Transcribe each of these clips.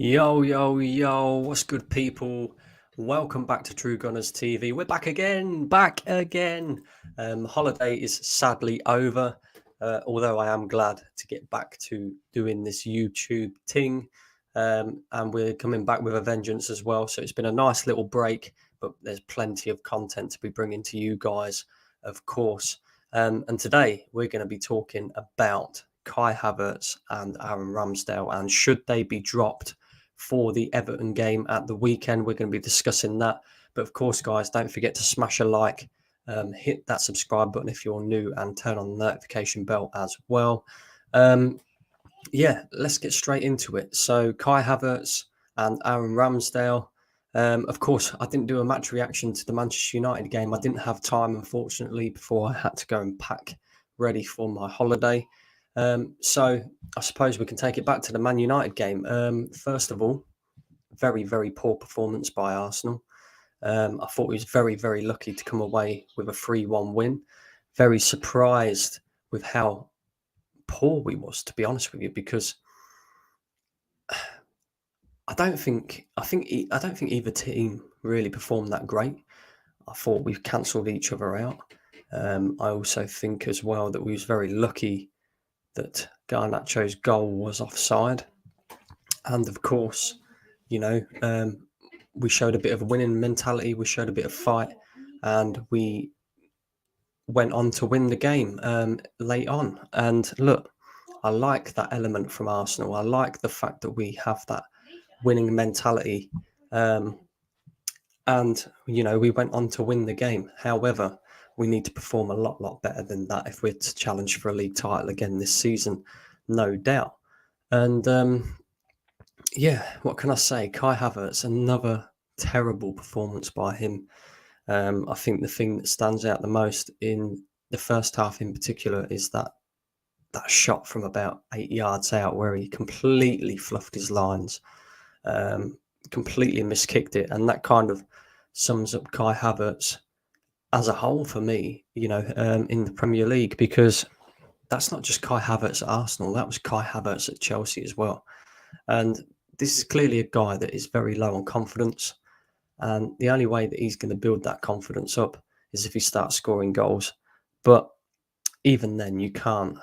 Yo, yo, yo, what's good, people? Welcome back to True Gunners TV. We're back again. Holiday is sadly over, although I am glad to get back to doing this YouTube thing. And we're coming back with a vengeance as well. So it's been a nice little break, but there's plenty of content to be bringing to you guys, of course. And today we're going to be talking about Kai Havertz and Aaron Ramsdale, and should they be dropped for the Everton game at the weekend. We're going to be discussing that. But of course, guys, don't forget to smash a like, hit that subscribe button if you're new, and turn on the notification bell as well. Let's get straight into it. So Kai Havertz and Aaron Ramsdale. Of course, I didn't do a match reaction to the Manchester United game. I didn't have time, unfortunately, before I had to go and pack ready for my holiday. So I suppose we can take it back to the Man United game. First of all, very, very poor performance by Arsenal. I thought we was very, very lucky to come away with a 3-1 win. Very surprised with how poor we was, to be honest with you, because I don't think either team really performed that great. I thought we've cancelled each other out. I also think as well that we was very lucky that Garnacho's goal was offside. And of course, we showed a bit of a winning mentality, we showed a bit of fight, and we went on to win the game late on. And look, I like that element from Arsenal. I like the fact that we have that winning mentality. And we went on to win the game. However, we need to perform a lot better than that if we're to challenge for a league title again this season, no doubt. And what can I say? Kai Havertz, another terrible performance by him. I think the thing that stands out the most in the first half in particular is that shot from about 8 yards out where he completely fluffed his lines, completely miskicked it. And that kind of sums up Kai Havertz as a whole for me, in the Premier League, because that's not just Kai Havertz at Arsenal, that was Kai Havertz at Chelsea as well. And this is clearly a guy that is very low on confidence. And the only way that he's going to build that confidence up is if he starts scoring goals. But even then, you can't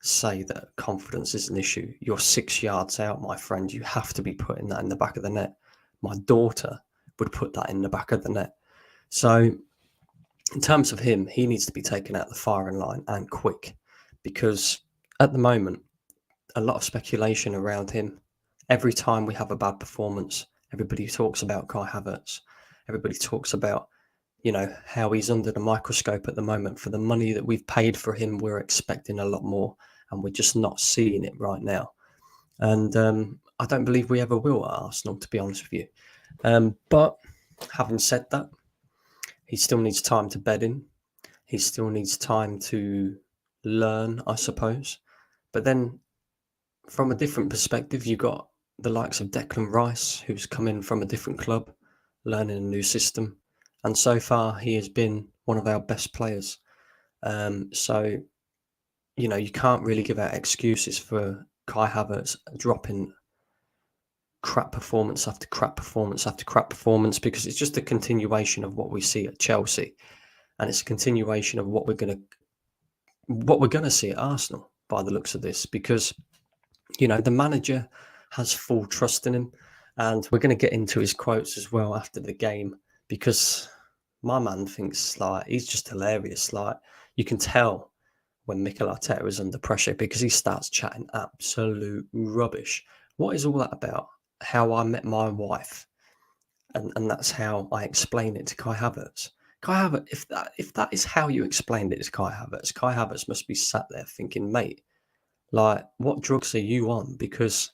say that confidence is an issue. You're 6 yards out, my friend. You have to be putting that in the back of the net. My daughter would put that in the back of the net. So in terms of him, he needs to be taken out the firing line and quick, because at the moment, a lot of speculation around him. Every time we have a bad performance, everybody talks about Kai Havertz. Everybody talks about, how he's under the microscope at the moment. For the money that we've paid for him, we're expecting a lot more, and we're just not seeing it right now. And I don't believe we ever will at Arsenal, to be honest with you. But having said that, he still needs time to bed in. He still needs time to learn, I suppose. But then from a different perspective, you've got the likes of Declan Rice, who's come in from a different club, learning a new system. And so far, he has been one of our best players. So, you can't really give out excuses for Kai Havertz dropping crap performance after crap performance after crap performance, because it's just a continuation of what we see at Chelsea. And it's a continuation of what we're going to see at Arsenal by the looks of this, because, the manager has full trust in him. And we're going to get into his quotes as well after the game, because my man thinks he's just hilarious. You can tell when Mikel Arteta is under pressure, because he starts chatting absolute rubbish. What is all that about? How I met my wife. And that's how I explain it to Kai Havertz. Kai Havertz, if that is how you explained it to Kai Havertz must be sat there thinking, mate, what drugs are you on? Because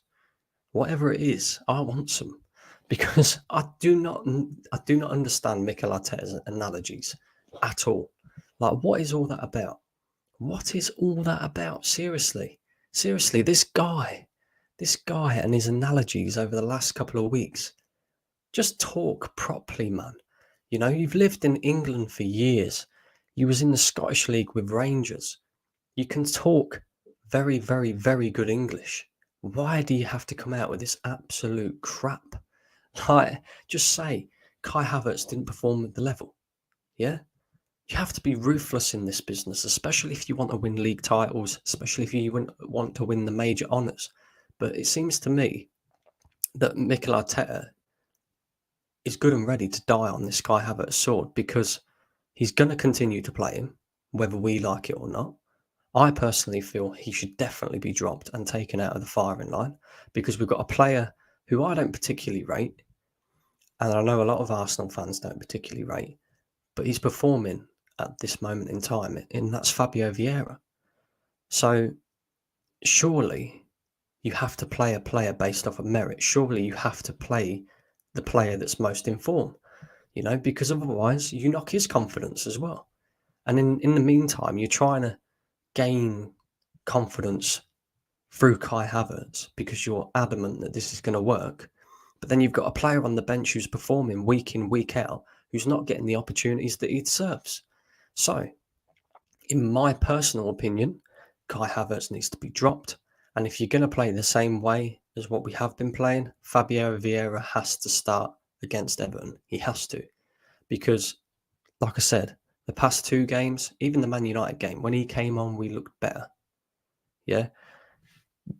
whatever it is, I want some. Because I do not understand Mikel Arteta's analogies at all. What is all that about? What is all that about? Seriously, this guy and his analogies over the last couple of weeks. Just talk properly, man. You've lived in England for years. You was in the Scottish League with Rangers. You can talk very, very, very good English. Why do you have to come out with this absolute crap? Like, just say Kai Havertz didn't perform at the level. Yeah? You have to be ruthless in this business, especially if you want to win league titles, especially if you want to win the major honours. But it seems to me that Mikel Arteta is good and ready to die on this Kai Havertz sword, because he's going to continue to play him, whether we like it or not. I personally feel he should definitely be dropped and taken out of the firing line, because we've got a player who I don't particularly rate, and I know a lot of Arsenal fans don't particularly rate, but he's performing at this moment in time, and that's Fabio Vieira. So surely you have to play a player based off of merit. Surely you have to play the player that's most in form, because otherwise you knock his confidence as well. And in the meantime, you're trying to gain confidence through Kai Havertz because you're adamant that this is going to work. But then you've got a player on the bench who's performing week in, week out, who's not getting the opportunities that he deserves. So, in my personal opinion, Kai Havertz needs to be dropped. And if you're going to play the same way as what we have been playing, Fabio Vieira has to start against Everton. He has to. Because, like I said, the past 2 games, even the Man United game, when he came on, we looked better. Yeah.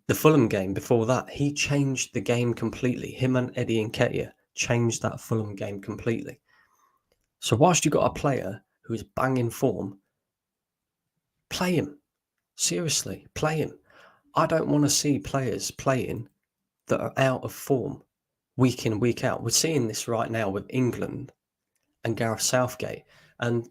The Fulham game before that, he changed the game completely. Him and Eddie Nketiah changed that Fulham game completely. So whilst you've got a player who is banging form, play him. Seriously, play him. I don't want to see players playing that are out of form week in, week out. We're seeing this right now with England and Gareth Southgate. And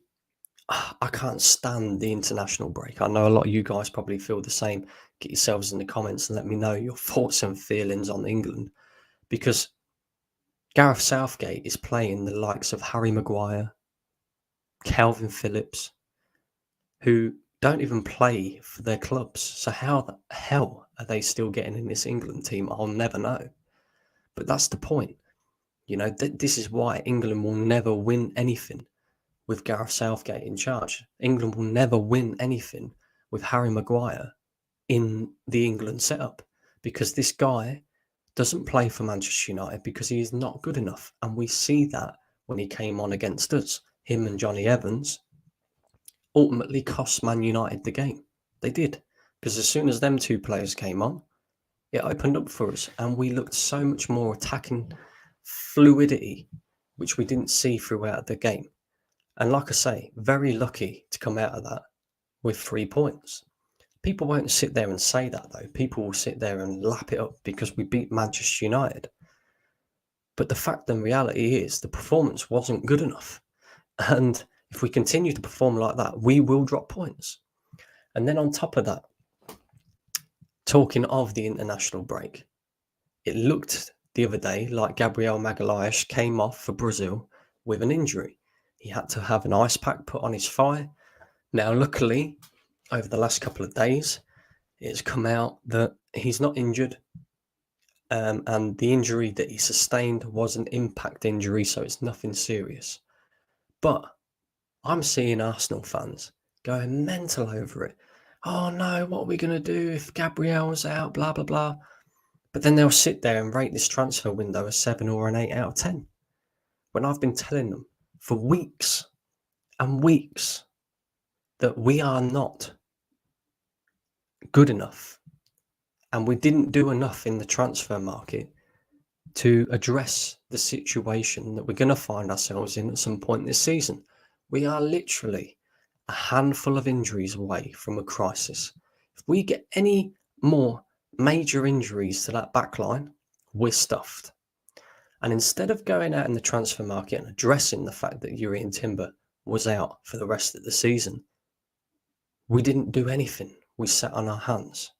I can't stand the international break. I know a lot of you guys probably feel the same. Get yourselves in the comments and let me know your thoughts and feelings on England. Because Gareth Southgate is playing the likes of Harry Maguire, Calvin Phillips, who don't even play for their clubs. So how the hell are they still getting in this England team? I'll never know. But that's the point. This is why England will never win anything with Gareth Southgate in charge. England will never win anything with Harry Maguire in the England setup, because this guy doesn't play for Manchester United because he is not good enough. And we see that when he came on against us. Him and Johnny Evans ultimately cost Man United the game. They did. Because as soon as them 2 players came on, it opened up for us, and we looked so much more attacking fluidity, which we didn't see throughout the game. And like I say, very lucky to come out of that with 3 points. People won't sit there and say that, though. People will sit there and lap it up because we beat Manchester United. But the fact and reality is the performance wasn't good enough. And if we continue to perform like that, we will drop points. And then on top of that, talking of the international break, it looked the other day like Gabriel Magalhaes came off for Brazil with an injury. He had to have an ice pack put on his thigh. Now, luckily, over the last couple of days, it's come out that he's not injured. And the injury that he sustained was an impact injury, so it's nothing serious. But I'm seeing Arsenal fans going mental over it. Oh no, what are we going to do if Gabriel's out, blah, blah, blah. But then they'll sit there and rate this transfer window a 7 or an 8 out of 10. When I've been telling them for weeks and weeks that we are not good enough, and we didn't do enough in the transfer market to address the situation that we're going to find ourselves in at some point this season. We are literally a handful of injuries away from a crisis. If we get any more major injuries to that back line, we're stuffed. And instead of going out in the transfer market and addressing the fact that Jurrien Timber was out for the rest of the season, we didn't do anything. We sat on our hands.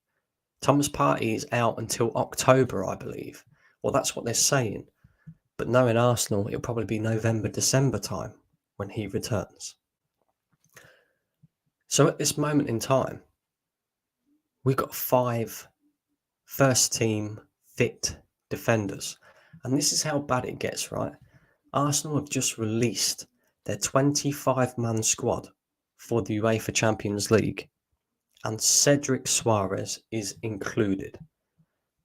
Thomas Partey is out until October, I believe. Well, that's what they're saying. But knowing Arsenal, it'll probably be November, December time when he returns. So at this moment in time, we've got 5 first-team fit defenders. And this is how bad it gets, right? Arsenal have just released their 25-man squad for the UEFA Champions League, and Cedric Suarez is included.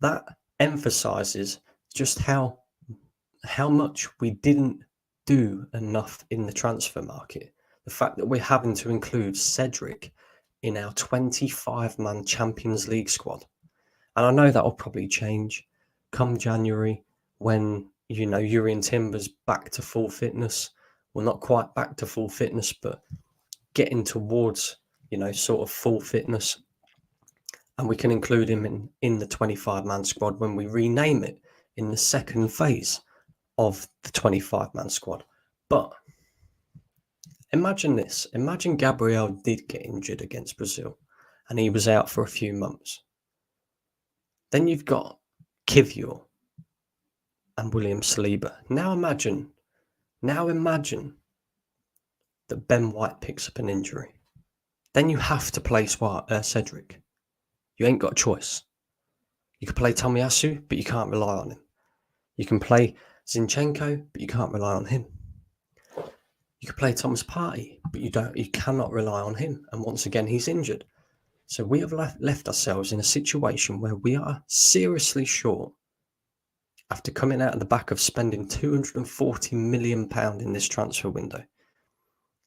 that emphasises just how much we didn't do enough in the transfer market. The fact that we're having to include Cedric in our 25-man Champions League squad. And I know that will probably change come January when, Urian Timber's back to full fitness. Well, not quite back to full fitness, but getting towards, sort of full fitness. And we can include him in the 25-man squad when we rename it in the second phase of the 25-man squad. But imagine this. Imagine Gabriel did get injured against Brazil and he was out for a few months. Then you've got Kivior and William Saliba. Now imagine that Ben White picks up an injury. Then you have to play Cedric. You ain't got a choice. You can play Tomiyasu, but you can't rely on him. You can play Zinchenko, but you can't rely on him. You can play Thomas Partey, but you cannot rely on him. And once again, he's injured. So we have left ourselves in a situation where we are seriously short after coming out of the back of spending £240 million in this transfer window.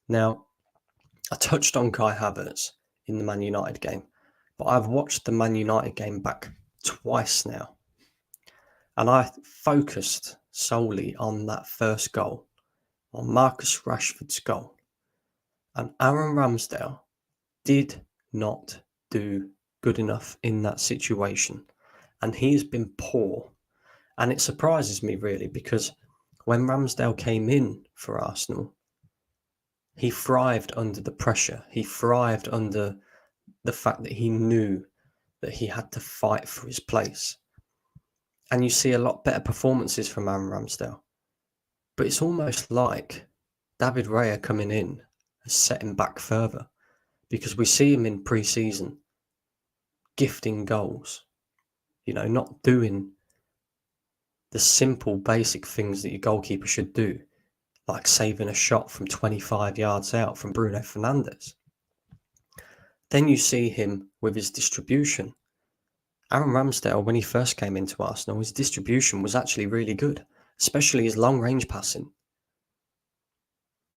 Now, I touched on Kai Havertz in the Man United game, but I've watched the Man United game back twice now. And I focused solely on that first goal, on Marcus Rashford's goal. And Aaron Ramsdale did not do good enough in that situation. And he has been poor. And it surprises me really because when Ramsdale came in for Arsenal, he thrived under the pressure. He thrived under the fact that he knew that he had to fight for his place. And you see a lot better performances from Aaron Ramsdale. But it's almost like David Raya coming in has set him back further because we see him in pre-season gifting goals, not doing the simple basic things that your goalkeeper should do, like saving a shot from 25 yards out from Bruno Fernandes. Then you see him with his distribution. Aaron Ramsdale, when he first came into Arsenal, his distribution was actually really good, especially his long-range passing.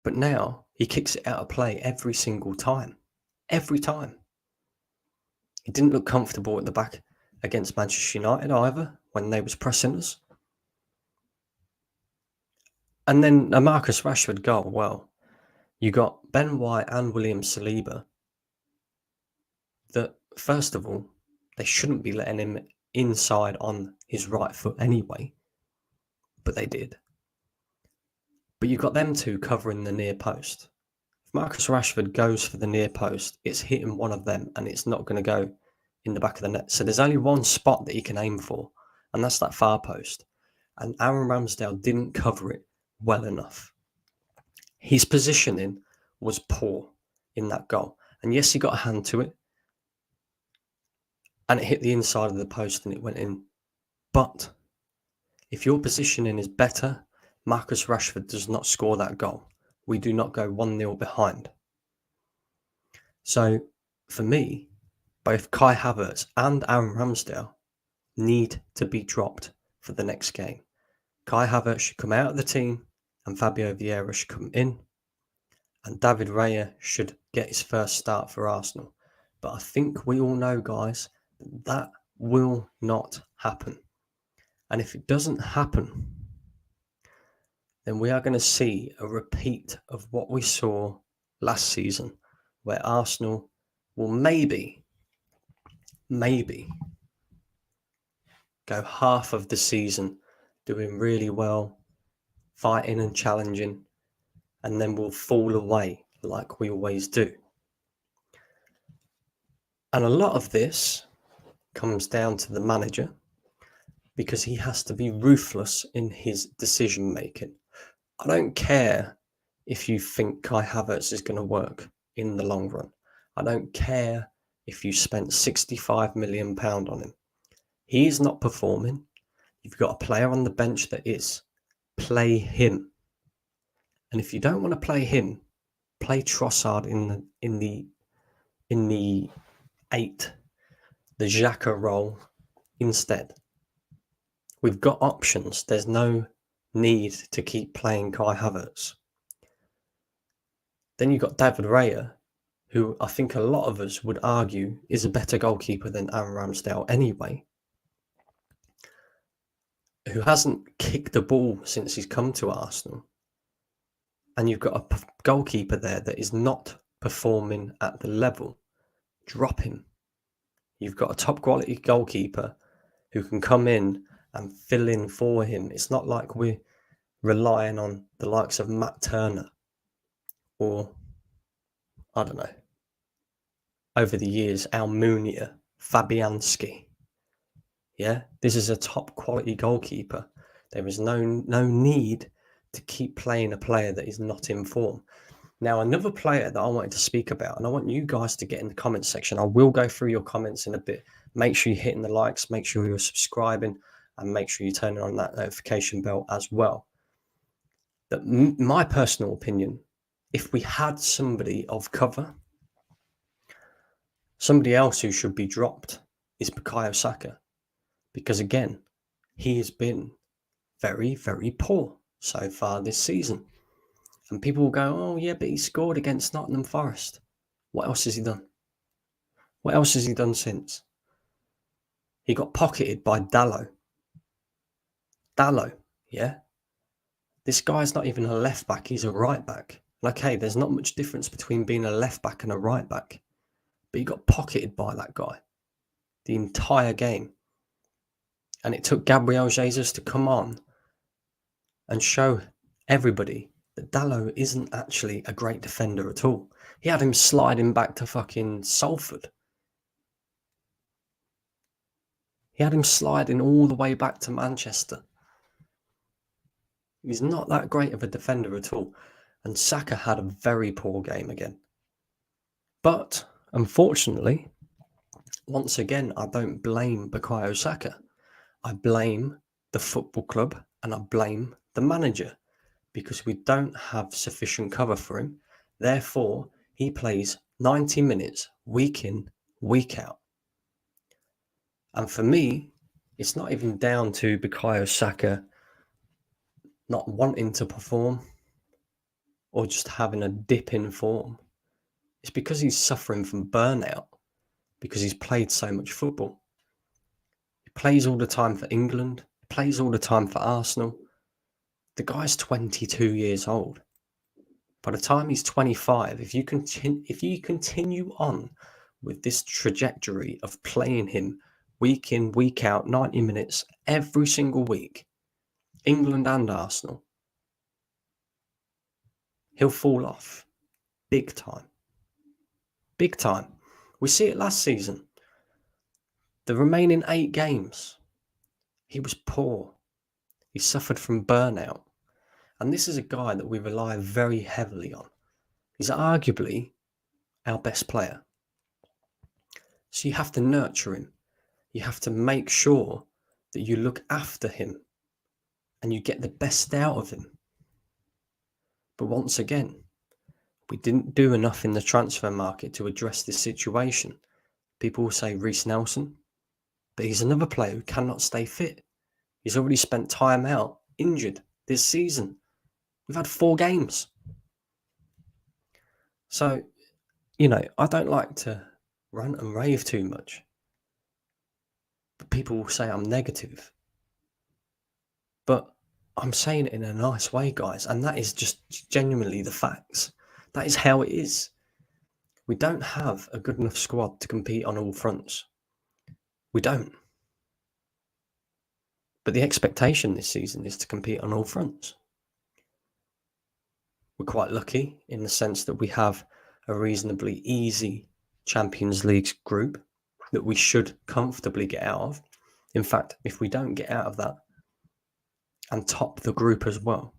But now he kicks it out of play every single time. Every time. He didn't look comfortable at the back against Manchester United either, when they was pressing us. And then a Marcus Rashford goal. Well, you got Ben White and William Saliba that, first of all, they shouldn't be letting him inside on his right foot anyway, but they did. But you got them two covering the near post. If Marcus Rashford goes for the near post, it's hitting one of them and it's not going to go in the back of the net. So there's only one spot that he can aim for, and that's that far post. And Aaron Ramsdale didn't cover it well enough. His positioning was poor in that goal. And yes, he got a hand to it. And it hit the inside of the post and it went in. But if your positioning is better, Marcus Rashford does not score that goal. We do not go 1-0 behind. So for me, both Kai Havertz and Aaron Ramsdale need to be dropped for the next game. Kai Havertz should come out of the team and Fabio Vieira should come in. And David Raya should get his first start for Arsenal. But I think we all know, guys, that will not happen. And if it doesn't happen, then we are going to see a repeat of what we saw last season, where Arsenal will maybe go half of the season doing really well, fighting and challenging, and then we'll fall away like we always do. And a lot of this comes down to the manager because he has to be ruthless in his decision making. I don't care if you think Kai Havertz is going to work in the long run. I don't care if you spent £65 million on him. He is not performing. You've got a player on the bench that is. Play him. And if you don't want to play him, play Trossard in the 8, the Xhaka role instead. We've got options. There's no need to keep playing Kai Havertz. Then you've got David Raya, who I think a lot of us would argue is a better goalkeeper than Aaron Ramsdale anyway, who hasn't kicked the ball since he's come to Arsenal. And you've got a goalkeeper there that is not performing at the level. Drop him. You've got a top quality goalkeeper who can come in and fill in for him. It's not like we're relying on the likes of Matt Turner or, I don't know, over the years, Almunia, Fabianski. Yeah, this is a top quality goalkeeper. There is no need to keep playing a player that is not in form. Now, another player that I wanted to speak about, and I want you guys to get in the comments section. I will go through your comments in a bit. Make sure you're hitting the likes, make sure you're subscribing, and make sure you're turning on that notification bell as well. That my personal opinion, if we had somebody of cover, somebody else who should be dropped is Bukayo Saka. Because again, he has been very, very poor so far this season. And people will go, oh yeah, but he scored against Nottingham Forest. What else has he done? What else has he done since? He got pocketed by Dalot. Dalot, yeah? This guy's not even a left back, he's a right back. Okay, there's not much difference between being a left back and a right back. But he got pocketed by that guy the entire game. And it took Gabriel Jesus to come on and show everybody that Dalot isn't actually a great defender at all. He had him sliding back to fucking Salford. He had him sliding all the way back to Manchester. He's not that great of a defender at all. And Saka had a very poor game again. But, unfortunately, once again, I don't blame Bukayo Saka. I blame the football club and I blame the manager because we don't have sufficient cover for him. Therefore, he plays 90 minutes week in, week out. And for me, it's not even down to Bukayo Saka not wanting to perform or just having a dip in form. It's because he's suffering from burnout because he's played so much football. He plays all the time for England, he plays all the time for Arsenal. The guy's 22 years old. By the time he's 25, if you continue on with this trajectory of playing him week in, week out, 90 minutes every single week, England and Arsenal, he'll fall off big time. Big time. We see it last season. The remaining 8 games, he was poor. He suffered from burnout. And this is a guy that we rely very heavily on. He's arguably our best player. So you have to nurture him. You have to make sure that you look after him and you get the best out of him. But once again, we didn't do enough in the transfer market to address this situation. People will say Reece Nelson, but he's another player who cannot stay fit. He's already spent time out, injured, this season. We've had 4 games. So, I don't like to rant and rave too much. But people will say I'm negative. But I'm saying it in a nice way, guys. And that is just genuinely the facts. That is how it is. We don't have a good enough squad to compete on all fronts. We don't. But the expectation this season is to compete on all fronts. We're quite lucky in the sense that we have a reasonably easy Champions League group that we should comfortably get out of. In fact, if we don't get out of that and top the group as well,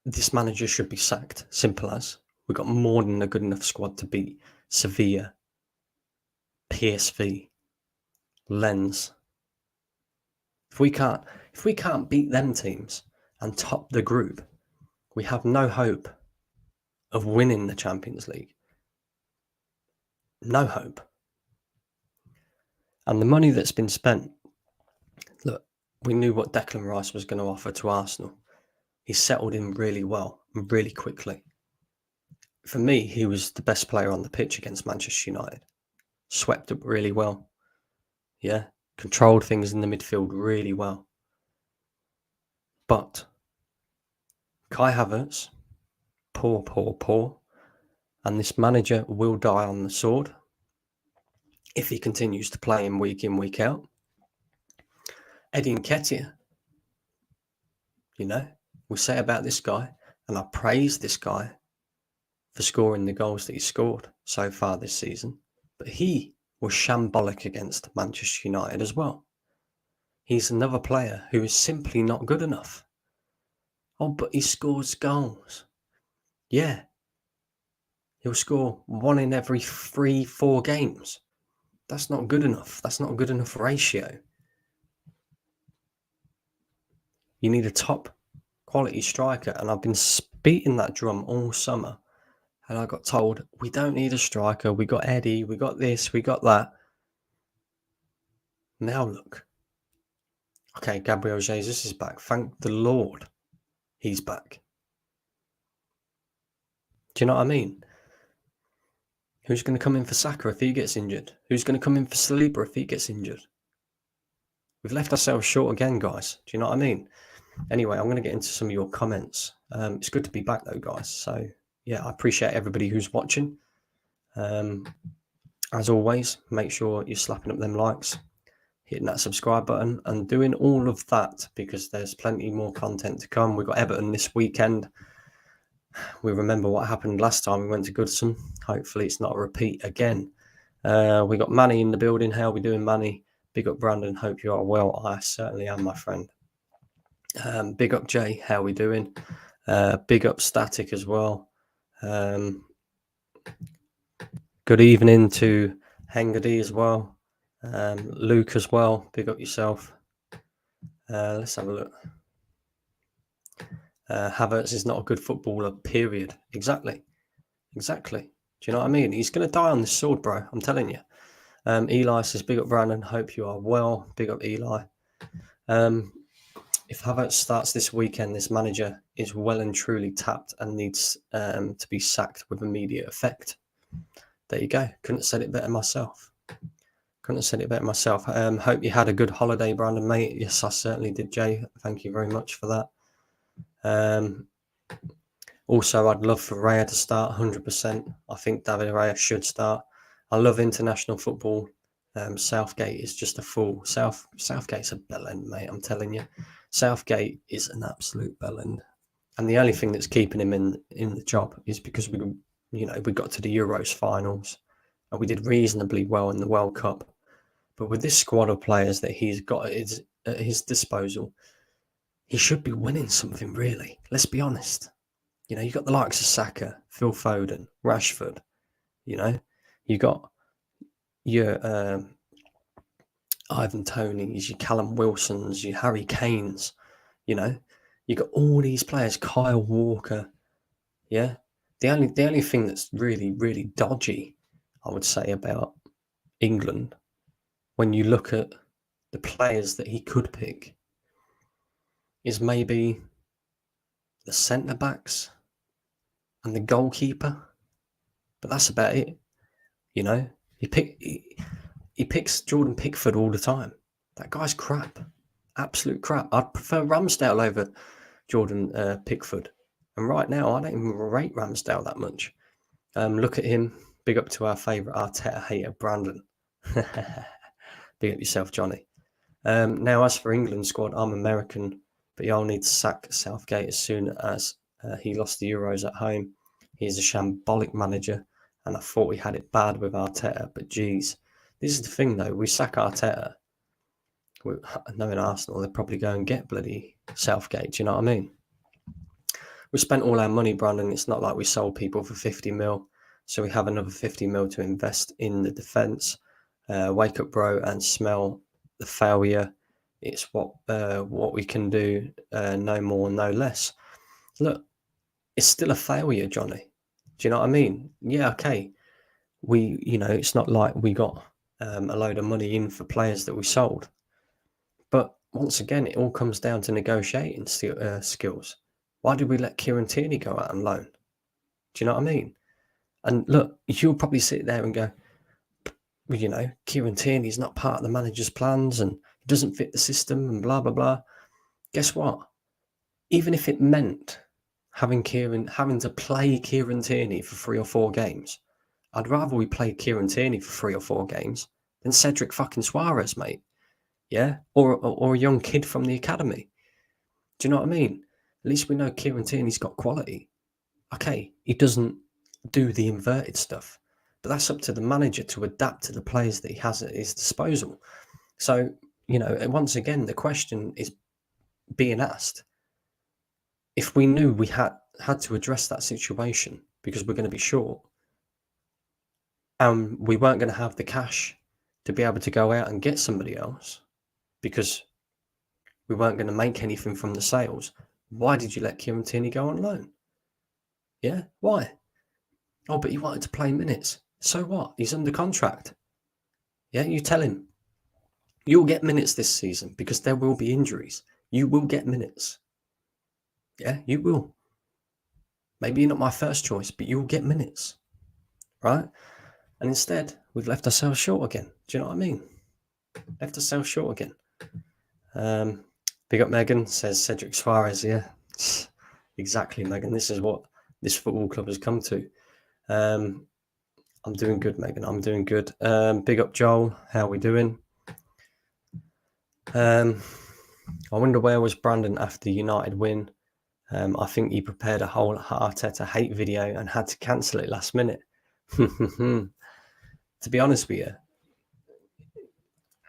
this manager should be sacked. Simple as. We've got more than a good enough squad to beat Sevilla, PSV, Lens. If we can't beat them teams and top the group, we have no hope of winning the Champions League. No hope. And the money that's been spent, we knew what Declan Rice was going to offer to Arsenal. He settled in really well and really quickly. For me, he was the best player on the pitch against Manchester United. Swept up really well. Yeah, controlled things in the midfield really well. But Kai Havertz, poor. And this manager will die on the sword if he continues to play him week in, week out. Eddie Nketiah, we say about this guy, and I praise this guy for scoring the goals that he scored so far this season, but he was shambolic against Manchester United as well. He's another player who is simply not good enough. Oh, but he scores goals. Yeah. He'll score 1 in every 3-4 games. That's not good enough. That's not a good enough ratio. You need a top quality striker, and I've been beating that drum all summer. And I got told, we don't need a striker. We got Eddie. We got this. We got that. Now look. Okay, Gabriel Jesus is back. Thank the Lord he's back. Do you know what I mean? Who's going to come in for Saka if he gets injured? Who's going to come in for Saliba if he gets injured? We've left ourselves short again, guys. Do you know what I mean? Anyway, I'm going to get into some of your comments. It's good to be back though, guys. So yeah, I appreciate everybody who's watching. As always, make sure you're slapping up them likes, hitting that subscribe button, and doing all of that because there's plenty more content to come. We've got Everton this weekend. We remember what happened last time we went to Goodson. Hopefully it's not a repeat again. We got Manny in the building. How are we doing, Manny? Big up, Brandon. Hope you are well. I certainly am, my friend. Big up, Jay. How are we doing? Big up, Static as well. Good evening to Hengadi as well. Luke as well. Big up yourself. Let's have a look. Havertz is not a good footballer, period. Exactly. Do you know what I mean? He's going to die on this sword, bro. I'm telling you. Eli says, big up, Brandon. Hope you are well. Big up, Eli. If Havertz starts this weekend, this manager is well and truly tapped and needs to be sacked with immediate effect. There you go. Couldn't have said it better myself. Hope you had a good holiday, Brandon, mate. Yes, I certainly did, Jay. Thank you very much for that. Also, I'd love for Raya to start 100%. I think David Raya should start. I love international football. Southgate is just a fool. Southgate's a bellend, mate. I'm telling you. Southgate is an absolute bellend. And the only thing that's keeping him in the job is because we got to the Euros finals and we did reasonably well in the World Cup. But with this squad of players that he's got at his disposal, he should be winning something, really. Let's be honest. You got the likes of Saka, Phil Foden, Rashford. You got your Ivan Tonys, your Callum Wilsons, your Harry Kanes. You got all these players, Kyle Walker. Yeah. The only thing that's really, really dodgy, I would say, about England, when you look at the players that he could pick, is maybe the centre backs and the goalkeeper. But that's about it. He picks Jordan Pickford all the time. That guy's crap. Absolute crap. I'd prefer Ramsdale over Jordan Pickford. And right now, I don't even rate Ramsdale that much. Look at him. Big up to our favourite Arteta hater, Brandon. Big up yourself, Johnny. Now, as for England squad, I'm American, but y'all need to sack Southgate as soon as he lost the Euros at home. He's a shambolic manager, and I thought we had it bad with Arteta, but geez. This is the thing, though. We sack Arteta. Knowing Arsenal, they'd probably go and get bloody Southgate. Do you know what I mean? We spent all our money, Brandon. It's not like we sold people for 50 mil. So we have another 50 mil to invest in the defence. Wake up, bro, and smell the failure. It's what we can do, no more, no less. Look, it's still a failure, Johnny. Do you know what I mean? Yeah, okay. It's not like we got a load of money in for players that we sold. But once again, it all comes down to negotiating skills. Why did we let Kieran Tierney go out on loan? Do you know what I mean? And look, you'll probably sit there and go, well, you know, Kieran Tierney's not part of the manager's plans and he doesn't fit the system and blah, blah, blah. Guess what? Even if it meant having to play Kieran Tierney for 3 or 4 games, I'd rather we play Kieran Tierney for 3 or 4 games than Cedric fucking Suarez, mate. Yeah? Or a young kid from the academy. Do you know what I mean? At least we know Kieran Tierney's got quality. Okay, he doesn't do the inverted stuff, but that's up to the manager to adapt to the players that he has at his disposal. So, you know, once again, the question is being asked. If we knew we had to address that situation because we're going to be short and we weren't going to have the cash to be able to go out and get somebody else because we weren't going to make anything from the sales, why did you let Kieran Tierney go on loan? Yeah, why? Oh, but he wanted to play minutes. So what? He's under contract. Yeah, you tell him. You'll get minutes this season because there will be injuries. You will get minutes. Yeah, you will. Maybe you're not my first choice, but you will get minutes. Right? And instead, we've left ourselves short again. Do you know what I mean? Left ourselves short again. Big up Megan, says Cedric Suarez. Yeah, exactly, Megan. This is what this football club has come to. I'm doing good, Megan. I'm doing good. Big up Joel. How are we doing? I wonder where was Brandon after the United win. I think he prepared a whole Arteta hate video and had to cancel it last minute. To be honest with you,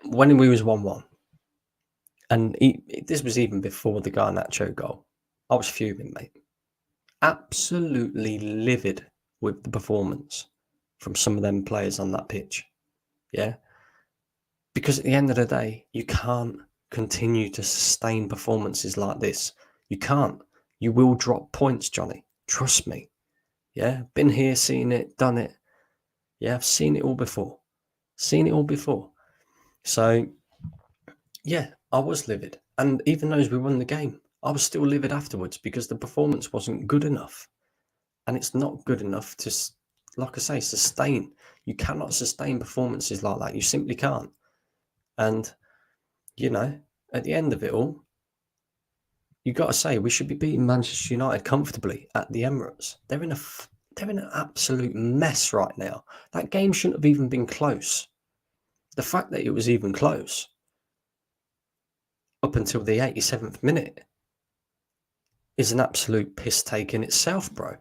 when we was 1-1, and this was even before the Garnacho goal, I was fuming, mate. Absolutely livid with the performance from some of them players on that pitch. Yeah? Because at the end of the day, you can't continue to sustain performances like this. You can't. You will drop points, Johnny. Trust me. Yeah? Been here, seen it, done it. Yeah, I've seen it all before. So, yeah, I was livid. And even though we won the game, I was still livid afterwards because the performance wasn't good enough. And it's not good enough to, like I say, sustain. You cannot sustain performances like that. You simply can't. And, you know, at the end of it all, you got to say we should be beating Manchester United comfortably at the Emirates. They're in an absolute mess right now. That game shouldn't have even been close. The fact that it was even close up until the 87th minute is an absolute piss take in itself, bro.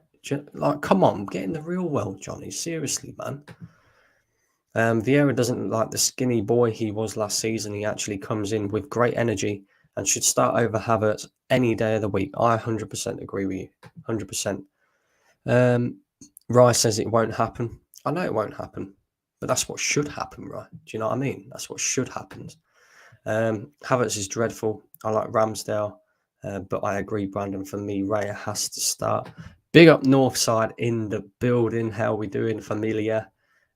Like, come on, get in the real world, Johnny. Seriously, man. Vieira doesn't look like the skinny boy he was last season. He actually comes in with great energy and should start over Havertz any day of the week. I 100% agree with you. 100%. Rice says it won't happen. I know it won't happen, but that's what should happen, right? Do you know what I mean? That's what should happen. Havertz is dreadful. I like Ramsdale, but I agree, Brandon. For me, Raya has to start. Big up Northside in the building. How we doing, familia?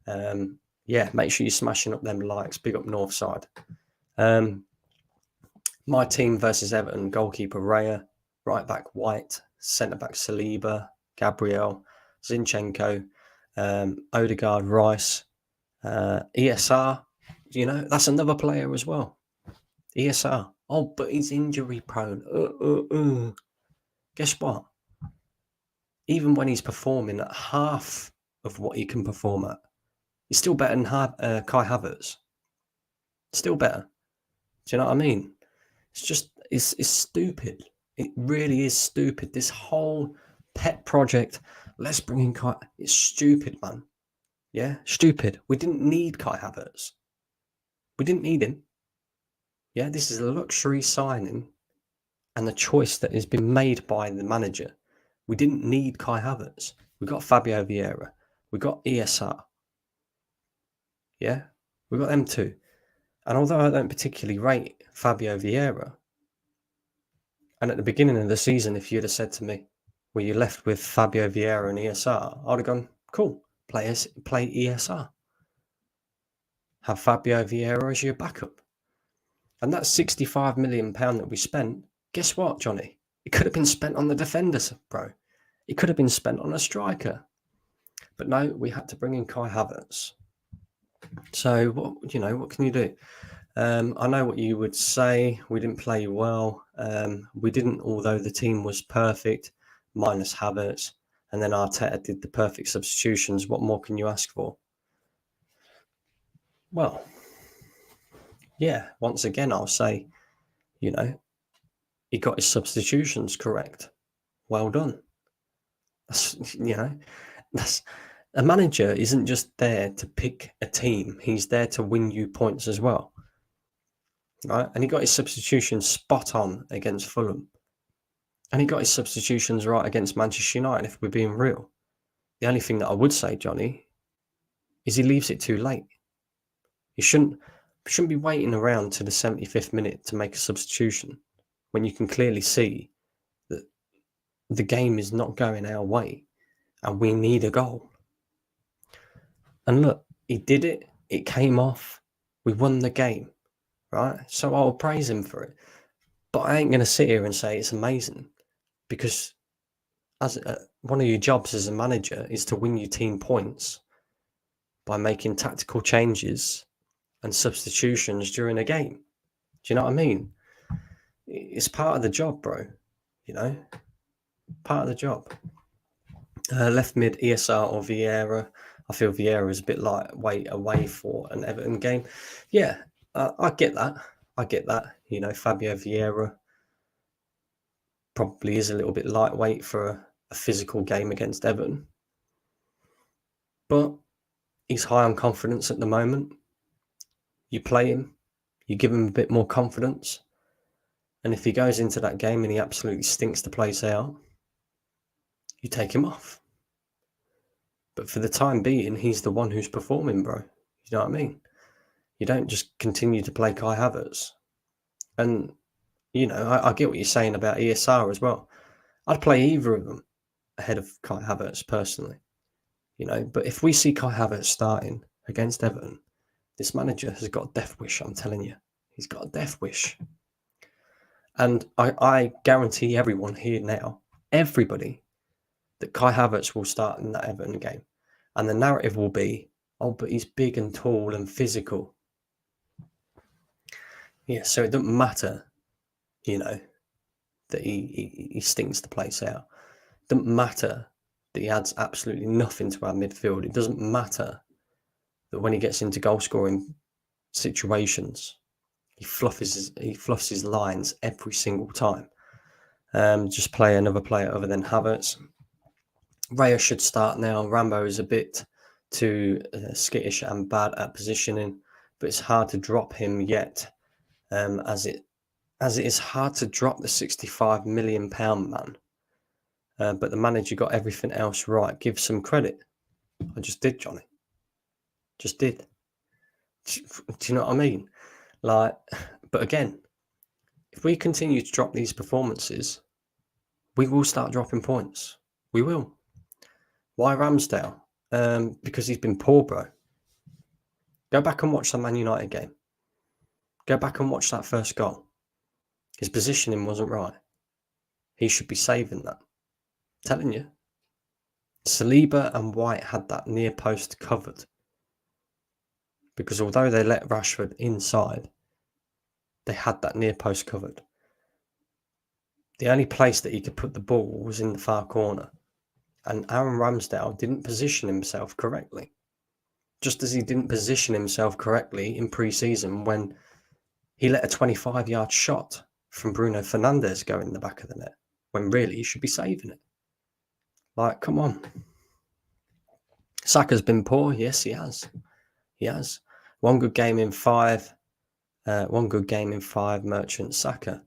Yeah, make sure you're smashing up them likes. Big up Northside. My team versus Everton, goalkeeper Raya, right back White, centre back Saliba, Gabriel, Zinchenko, Odegaard, Rice, ESR. You know, that's another player as well. ESR. Oh, but he's injury prone. Guess what? Even when he's performing at half of what he can perform at, he's still better than Kai Havertz. Still better. Do you know what I mean? It's just, it's stupid. It really is stupid. This whole pet project, let's bring in Kai. It's stupid, man. Yeah, stupid. We didn't need Kai Havertz. We didn't need him. Yeah, this is a luxury signing and the choice that has been made by the manager. We didn't need Kai Havertz. We got Fabio Vieira. We got ESR. Yeah, we got them too. And although I don't particularly rate Fabio Vieira, and at the beginning of the season, if you'd have said to me, well, you left with Fabio Vieira and ESR, I'd have gone, cool, play ESR. Have Fabio Vieira as your backup. And that £65 million that we spent, guess what, Johnny? It could have been spent on the defenders, bro. It could have been spent on a striker. But no, we had to bring in Kai Havertz. So what can you do? I know what you would say. We didn't play well. We didn't, although the team was perfect, minus Havertz. And then Arteta did the perfect substitutions. What more can you ask for? Well, yeah, once again, I'll say, he got his substitutions correct. Well done. That's a manager isn't just there to pick a team. He's there to win you points as well. Right? And he got his substitutions spot on against Fulham. And he got his substitutions right against Manchester United, if we're being real. The only thing that I would say, Johnny, is he leaves it too late. You shouldn't be waiting around to the 75th minute to make a substitution when you can clearly see that the game is not going our way and we need a goal. And look, he did it. It came off. We won the game, right? So I'll praise him for it. But I ain't going to sit here and say it's amazing, because as one of your jobs as a manager is to win your team points by making tactical changes and substitutions during a game. Do you know what I mean? It's part of the job, bro. Part of the job. Left mid, ESR or Vieira. I feel Vieira is a bit lightweight away for an Everton game. Yeah, I get that. Fabio Vieira probably is a little bit lightweight for a physical game against Everton. But he's high on confidence at the moment. You play him, you give him a bit more confidence. And if he goes into that game and he absolutely stinks the place out, you take him off. But for the time being, he's the one who's performing, bro. You know what I mean? You don't just continue to play Kai Havertz. And, I get what you're saying about ESR as well. I'd play either of them ahead of Kai Havertz personally. But if we see Kai Havertz starting against Everton, this manager has got a death wish, I'm telling you. He's got a death wish. And I guarantee everyone here now, everybody, that Kai Havertz will start in that Everton game. And the narrative will be, oh, but he's big and tall and physical. Yeah, so it doesn't matter, that he stinks the place out. It doesn't matter that he adds absolutely nothing to our midfield. It doesn't matter that when he gets into goal-scoring situations, he fluffs his lines every single time. Just play another player other than Havertz. Raya should start now. Rambo is a bit too skittish and bad at positioning, but it's hard to drop him yet, as it is hard to drop the £65 million man. But the manager got everything else right. Give some credit. I just did, Johnny. Just did. Do you know what I mean? But again, if we continue to drop these performances, we will start dropping points. We will. Why Ramsdale? Because he's been poor, bro. Go back and watch the Man United game. Go back and watch that first goal. His positioning wasn't right. He should be saving that. I'm telling you. Saliba and White had that near post covered. Because although they let Rashford inside, they had that near post covered. The only place that he could put the ball was in the far corner. And Aaron Ramsdale didn't position himself correctly. Just as he didn't position himself correctly in pre-season when he let a 25-yard shot from Bruno Fernandes go in the back of the net, when really he should be saving it. Come on. Saka's been poor. Yes, he has. One good game in five, Merchant Saka.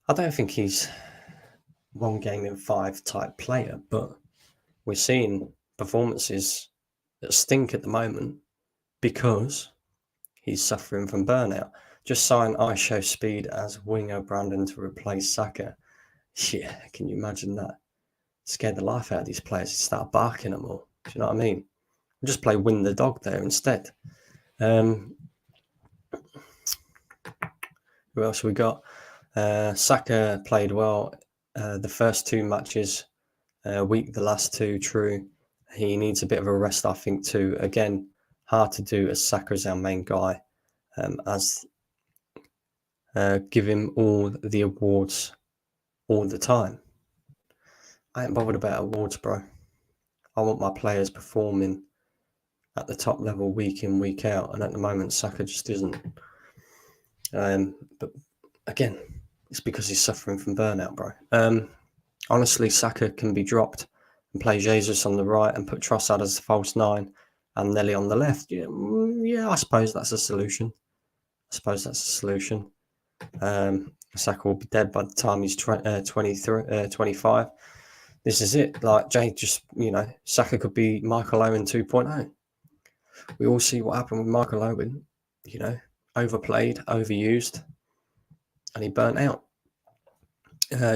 I don't think he's one game in five type player, but we're seeing performances that stink at the moment because he's suffering from burnout. Just sign ISO Speed as winger Brandon to replace Saka. Yeah, can you imagine that? Scared the life out of these players. He'd start barking them all. Do you know what I mean? Just play Win the Dog there instead. Who else we got? Saka played well the first 2 matches. Weak the last 2, true. He needs a bit of a rest, I think, too. Again, hard to do as Saka's our main guy. Give him all the awards all the time. I ain't bothered about awards, bro. I want my players performing at the top level week in, week out. And at the moment, Saka just isn't. But again, it's because he's suffering from burnout, bro. Honestly, Saka can be dropped and play Jesus on the right and put Trossard as the false 9 and Nelly on the left. Yeah, I suppose that's a solution. Saka will be dead by the time he's 25. This is it. Like, Jay, Saka could be Michael Owen 2.0. We all see what happened with Michael Owen, overplayed, overused, and he burnt out.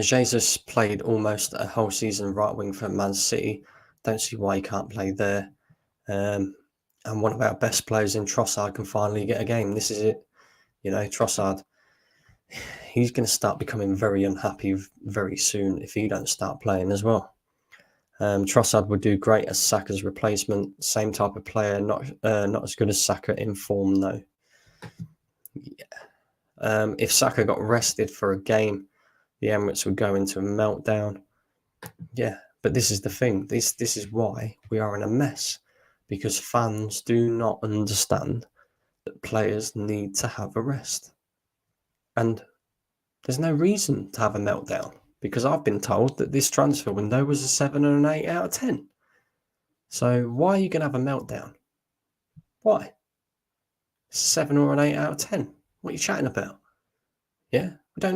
Jesus played almost a whole season right wing for Man City. Don't see why he can't play there. And one of our best players in Trossard can finally get a game. This is it. Trossard, he's going to start becoming very unhappy very soon if he don't start playing as well. Trossard would do great as Saka's replacement. Same type of player, not as good as Saka in form though. Yeah. If Saka got rested for a game, the Emirates would go into a meltdown. Yeah, but this is the thing. This is why we are in a mess, because fans do not understand that players need to have a rest. And there's no reason to have a meltdown, because I've been told that this transfer window was a 7 or an 8 out of 10. So why are you going to have a meltdown? Why? 7 or an 8 out of 10. What are you chatting about? Yeah, we don't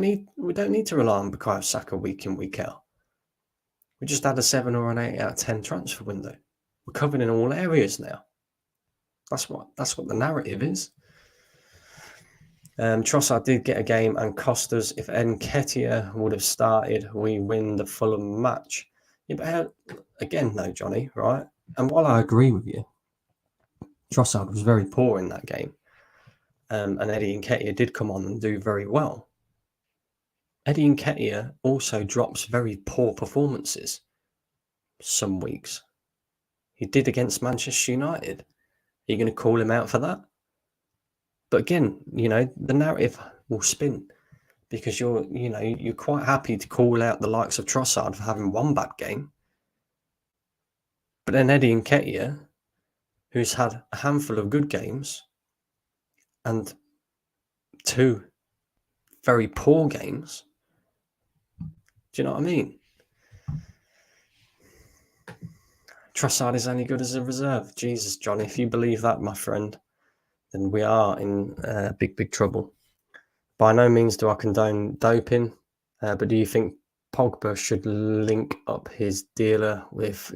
need to rely on Bukayo Saka week in, week out. We just had a 7 or an 8 out of 10 transfer window. We're covered in all areas now. That's what the narrative is. Trossard did get a game and cost us. If Nketiah would have started, we win the Fulham match. Yeah, but again, though, Johnny, right? And while I agree with you, Trossard was very poor in that game. And Eddie Nketiah did come on and do very well. Eddie Nketiah also drops very poor performances some weeks. He did against Manchester United. Are you going to call him out for that? But again, the narrative will spin, because you're quite happy to call out the likes of Trossard for having one bad game. But then Eddie Nketiah, who's had a handful of good games and 2 very poor games. Do you know what I mean? Trossard is only good as a reserve. Jesus, Johnny, if you believe that, my friend, then we are in big, big trouble. By no means do I condone doping, but do you think Pogba should link up his dealer with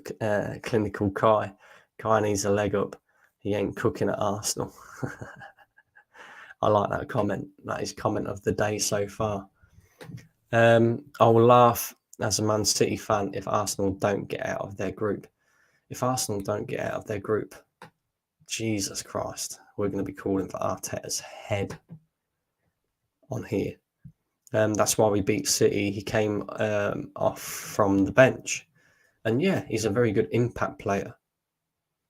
Clinical Kai? Kai needs a leg up. He ain't cooking at Arsenal. I like that comment. That is comment of the day so far. I will laugh as a Man City fan if Arsenal don't get out of their group. If Arsenal don't get out of their group, Jesus Christ, we're going to be calling for Arteta's head on here. That's why we beat City. He came off from the bench. And yeah, he's a very good impact player.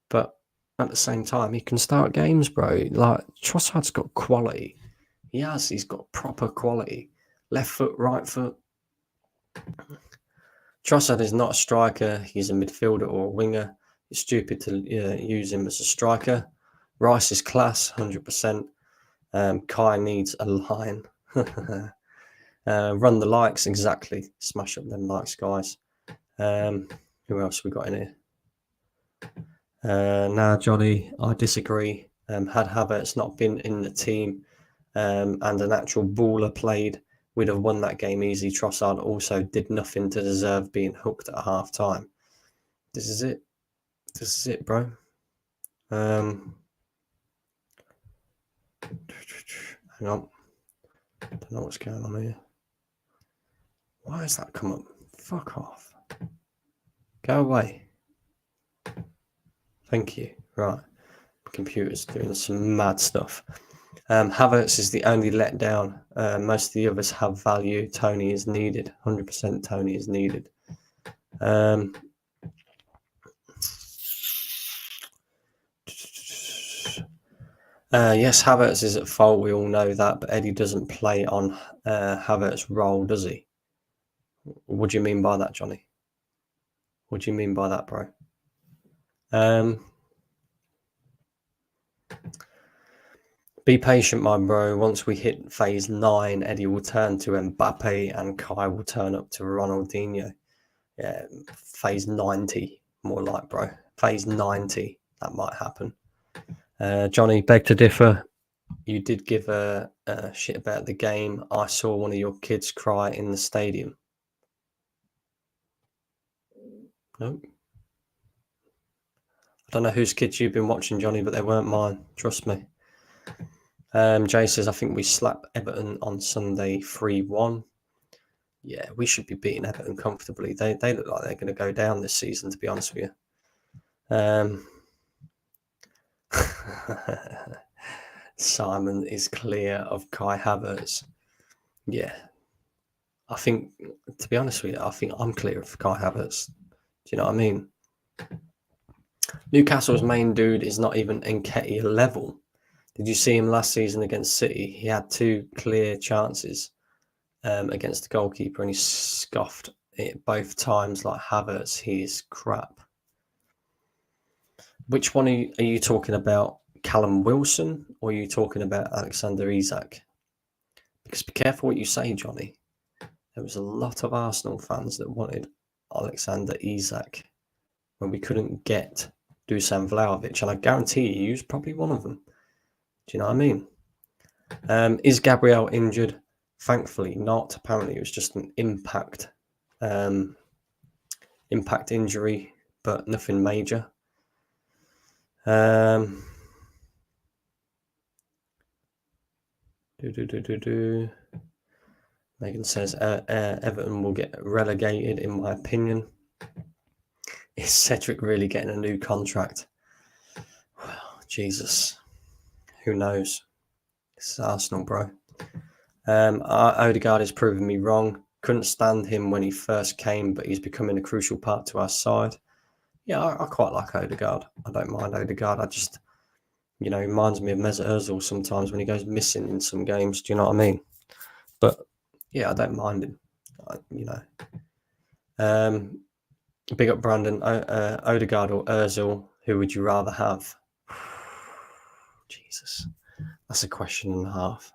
But at the same time, he can start games, bro. Like, Trossard's got quality. He's got proper quality. Left foot, right foot. Trossard is not a striker. He's a midfielder or a winger. It's stupid to use him as a striker. Rice is class, 100%. Kai needs a line. Run the likes, exactly. Smash up them likes, guys. Who else we got in here? Nah, Johnny, I disagree. Had Havertz not been in the team and an actual baller played, we'd have won that game easy. Trossard also did nothing to deserve being hooked at half time. This is it. This is it, bro. Hang on. Don't know what's going on here. Why has that come up? Fuck off. Go away. Thank you. Right. Computer's doing some mad stuff. Havertz is the only letdown. Most of the others have value. Tony is needed. 100% Tony is needed. Yes, Havertz is at fault. We all know that, but Eddie doesn't play on Havertz's role, does he? What do you mean by that, Johnny? What do you mean by that, bro? Be patient, my bro. Once we hit phase 9, Eddie will turn to Mbappe and Kai will turn up to Ronaldinho. Yeah, phase 90, more like, bro. Phase 90, that might happen. Johnny, beg to differ. You did give a shit about the game. I saw one of your kids cry in the stadium. No. I don't know whose kids you've been watching, Johnny, but they weren't mine. Trust me. Jay says, I think we slapped Everton on Sunday 3-1. Yeah, we should be beating Everton comfortably. They look like they're going to go down this season, to be honest with you. Simon is clear of Kai Havertz. Yeah. I think, to be honest with you, I think I'm clear of Kai Havertz. Do you know what I mean? Newcastle's main dude is not even Nketiah level. Did you see him last season against City? He had 2 clear chances against the goalkeeper and he scoffed it both times like Havertz. He is crap. Which one are you talking about? Callum Wilson or are you talking about Alexander Isak? Because be careful what you say, Johnny. There was a lot of Arsenal fans that wanted Alexander Isak when we couldn't get Dusan Vlahovic, and I guarantee you, he was probably one of them. Do you know what I mean? Is Gabriel injured? Thankfully not. Apparently it was just an impact injury, but nothing major. Megan says Everton will get relegated, in my opinion. Is Cedric really getting a new contract? Well, Jesus. Who knows? It's Arsenal, bro. Odegaard has proven me wrong. Couldn't stand him when he first came, but he's becoming a crucial part to our side. Yeah, I quite like Odegaard. I don't mind Odegaard. I just, he reminds me of Mesut Ozil sometimes when he goes missing in some games. Do you know what I mean? But yeah, I don't mind him. Big up Brandon. Odegaard or Ozil, who would you rather have? Jesus, that's a question and a half.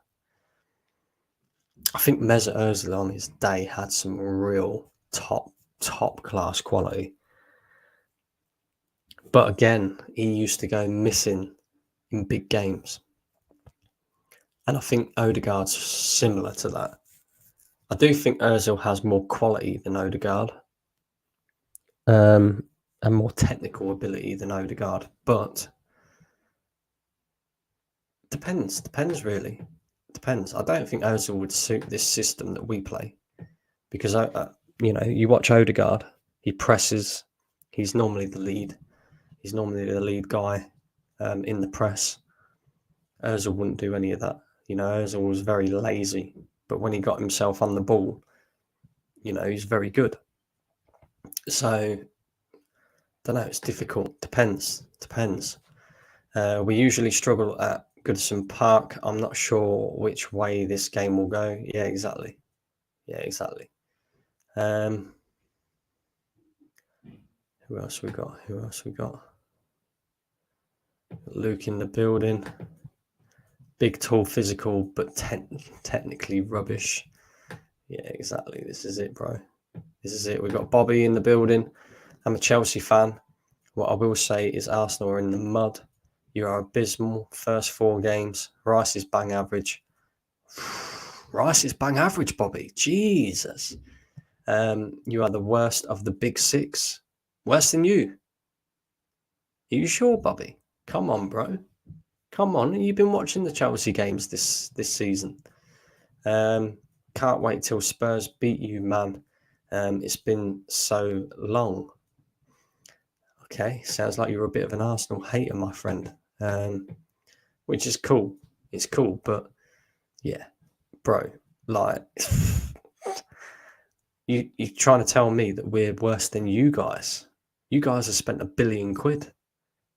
I think Mesut Ozil on his day had some real top class quality. But again, he used to go missing in big games. And I think Odegaard's similar to that. I do think Ozil has more quality than Odegaard. And more technical ability than Odegaard. But depends really. Depends. I don't think Ozil would suit this system that we play. Because, you watch Odegaard, he presses. He's normally the lead. He's normally the lead guy in the press. Ozil wouldn't do any of that. Ozil was very lazy. But when he got himself on the ball, he's very good. So, don't know. It's difficult. Depends. We usually struggle at Goodison Park. I'm not sure which way this game will go. Yeah, exactly. Who else we got? Luke in the building. Big, tall, physical, but technically rubbish. Yeah, exactly. This is it, bro. This is it. We've got Bobby in the building. I'm a Chelsea fan. What I will say is Arsenal are in the mud. You are abysmal. First 4 games. Rice is bang average. Rice is bang average, Bobby. Jesus. You are the worst of the big 6. Worse than you. Are you sure, Bobby? Come on, bro. Come on. You've been watching the Chelsea games this season. Can't wait till Spurs beat you, man. It's been so long. Okay, sounds like you're a bit of an Arsenal hater, my friend, which is cool. It's cool, but yeah, bro, like you're trying to tell me that we're worse than you guys. You guys have spent £1 billion and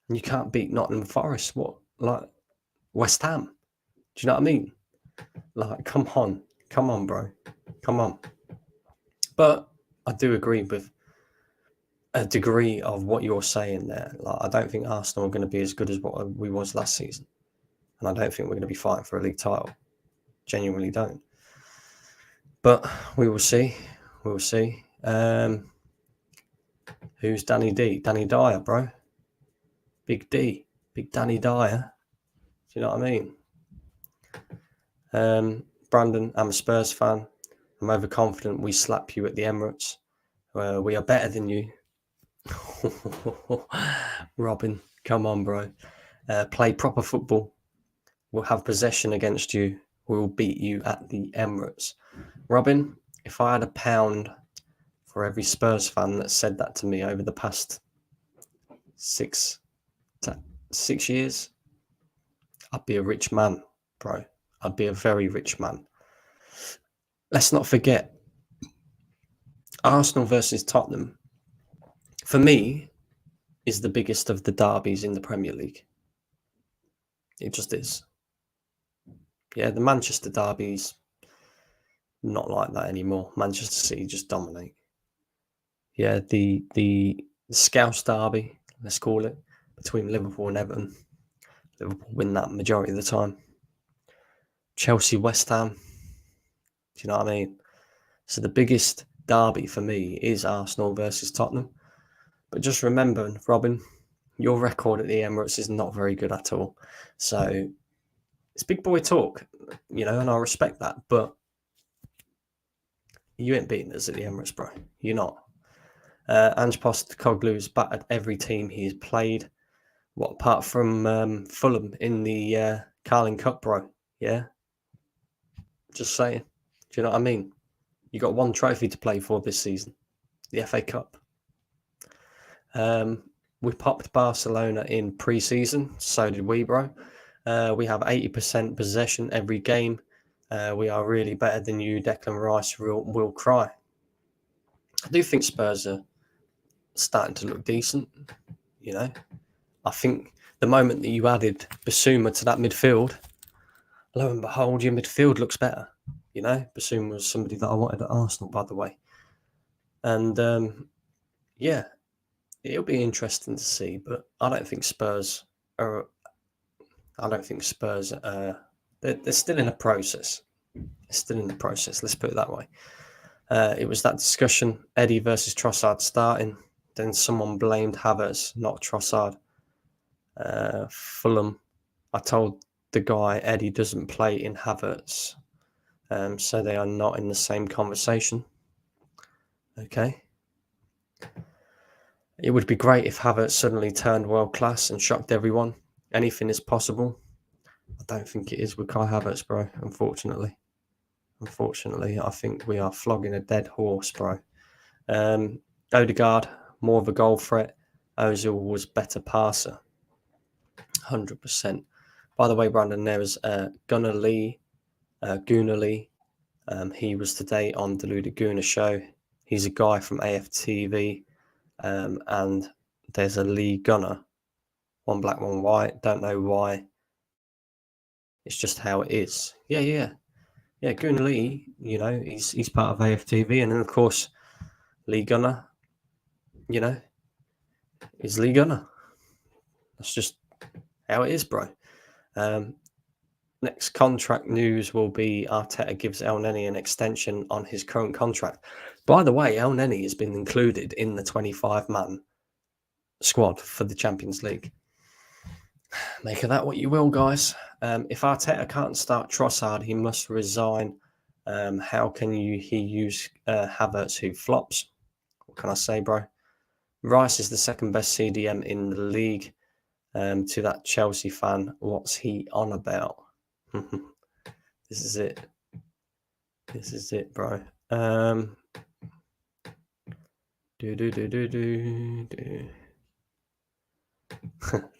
you can't beat Nottingham Forest. What, like West Ham? Do you know what I mean? Like, come on, bro, come on. But I do agree with a degree of what you're saying there. Like, I don't think Arsenal are going to be as good as what we was last season, and I don't think we're going to be fighting for a league title. Genuinely don't. But we will see. We will see. Who's Danny D? Danny Dyer, bro. Big D. Big Danny Dyer. Do you know what I mean? Brandon, I'm a Spurs fan. I'm overconfident we slap you at the Emirates. We are better than you. Robin, come on, bro. Play proper football. We'll have possession against you. We'll beat you at the Emirates. Robin, if I had £1 for every Spurs fan that said that to me over the past 6 years, I'd be a rich man, bro. I'd be a very rich man. Let's not forget, Arsenal versus Tottenham, for me, is the biggest of the derbies in the Premier League. It just is. Yeah, the Manchester derbies, not like that anymore. Manchester City just dominate. Yeah, the Scouse derby, let's call it, between Liverpool and Everton. Liverpool win that majority of the time. Chelsea, West Ham. Do you know what I mean? So the biggest derby for me is Arsenal versus Tottenham. But just remember, Robin, your record at the Emirates is not very good at all. So it's big boy talk, you know, and I respect that. But you ain't beating us at the Emirates, bro. You're not. Ange Postecoglou's battered every team he's played. What, apart from Fulham in the Carling Cup, bro? Yeah? Just saying. Do you know what I mean? You got one trophy to play for this season, the FA Cup. We popped Barcelona in pre-season. So did we, bro. We have 80% possession every game. We are really better than you. Declan Rice will cry. I do think Spurs are starting to look decent, you know. I think the moment that you added Basuma to that midfield, lo and behold, your midfield looks better. You know, Basuma was somebody that I wanted at Arsenal, by the way. And yeah, it'll be interesting to see, but I don't think Spurs are. They're still in a process. They're still in the process. Let's put it that way. It was that discussion: Eddie versus Trossard starting. Then someone blamed Havertz, not Trossard. Fulham. I told the guy Eddie doesn't play in Havertz, so they are not in the same conversation. Okay. It would be great if Havertz suddenly turned world class and shocked everyone. Anything is possible. I don't think it is with Kai Havertz, bro. Unfortunately, I think we are flogging a dead horse, bro. Odegaard, more of a goal threat. Ozil was better passer. 100%. By the way, Brandon, there was Gunnar Lee. He was today on the Luda Gunnar show. He's a guy from AFTV, and there's a Lee Gunnar, one black, one white. Don't know why. It's just how it is. Yeah. Gunnar Lee, you know, he's part of AFTV, and then of course Lee Gunnar, you know, is Lee Gunnar. That's just how it is, bro. Next contract news will be Arteta gives El Neni an extension on his current contract. By the way, El Neni has been included in the 25-man squad for the Champions League. Make of that what you will, guys. If Arteta can't start Trossard, he must resign. How can he use Havertz, who flops? What can I say, bro? Rice is the second best CDM in the league. To that Chelsea fan, what's he on about? This is it. This is it, bro.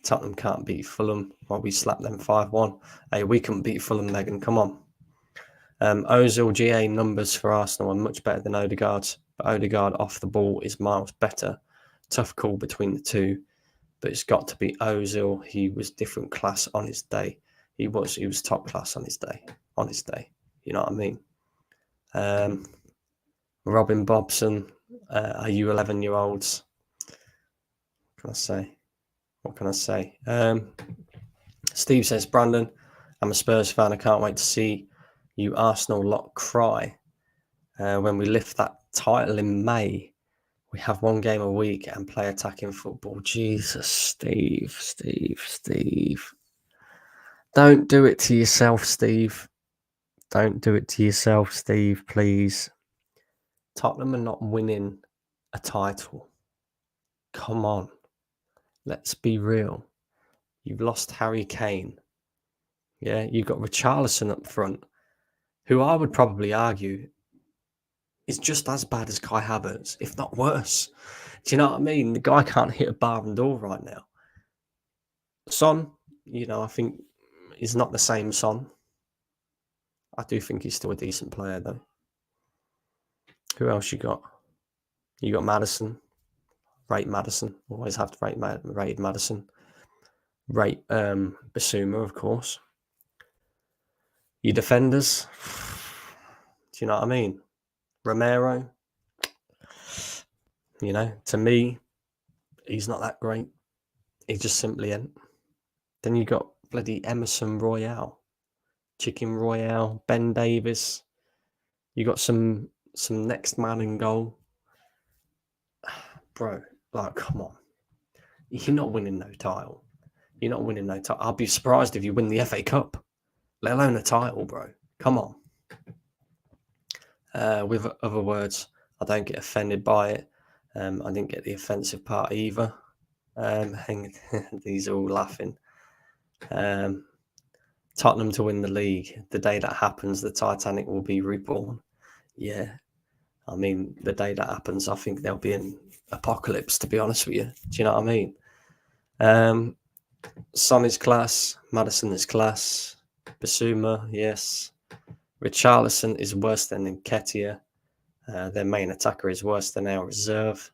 Tottenham can't beat Fulham. Well, we slapped them 5-1. Hey, we couldn't beat Fulham, Megan. Come on. Ozil GA numbers for Arsenal are much better than Odegaard's, but Odegaard off the ball is miles better. Tough call between the two, but it's got to be Ozil. He was different class on his day. He was top class on his day. You know what I mean? Robin Bobson, are you 11-year-olds? What can I say? Steve says, Brandon, I'm a Spurs fan. I can't wait to see you Arsenal lot cry when we lift that title in May. We have one game a week and play attacking football. Jesus, Steve. Don't do it to yourself, Steve. Don't do it to yourself, Steve, please. Tottenham are not winning a title. Come on. Let's be real. You've lost Harry Kane. Yeah, you've got Richarlison up front, who I would probably argue is just as bad as Kai Havertz, if not worse. Do you know what I mean? The guy can't hit a bar and door right now. Son, I think he's not the same Son. I do think he's still a decent player, though. Who else you got? You got Maddison. Rate Maddison. Always have to rate Maddison. Rate Basuma, of course. Your defenders. Do you know what I mean? Romero. To me, he's not that great. He just simply ain't. Then you got bloody Emerson Royale, Chicken Royale, Ben Davis. You got some next man in goal. Bro, come on. You're not winning no title. I'll be surprised if you win the FA Cup, let alone a title, bro. Come on. With other words, I don't get offended by it. I didn't get the offensive part either. These are all laughing. Tottenham to win the league. The day that happens, the Titanic will be reborn. Yeah. I mean, the day that happens, I think there'll be an apocalypse, to be honest with you. Do you know what I mean? Son is class. Maddison is class. Basuma, yes. Richarlison is worse than Nketiah. Their main attacker is worse than our reserve.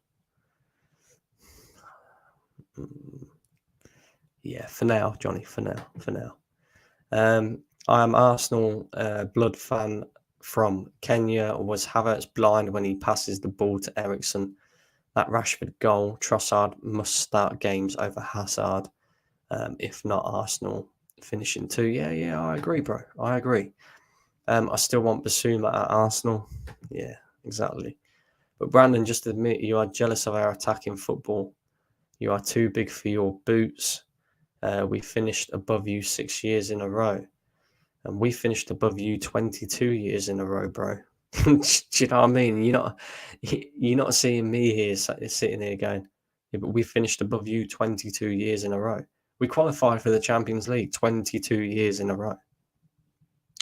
Yeah, for now, Johnny, for now. I am Arsenal blood fan from Kenya. Was Havertz blind when he passes the ball to Eriksen? That Rashford goal, Trossard must start games over Hazard. If not, Arsenal finishing 2. Yeah, I agree, bro. I agree. I still want Basuma at Arsenal. Yeah, exactly. But Brandon, just admit you are jealous of our attacking football. You are too big for your boots. We finished above you 6 years in a row. And we finished above you 22 years in a row, bro. Do you know what I mean? You're not seeing me here sitting here going, yeah, but we finished above you 22 years in a row. We qualified for the Champions League 22 years in a row.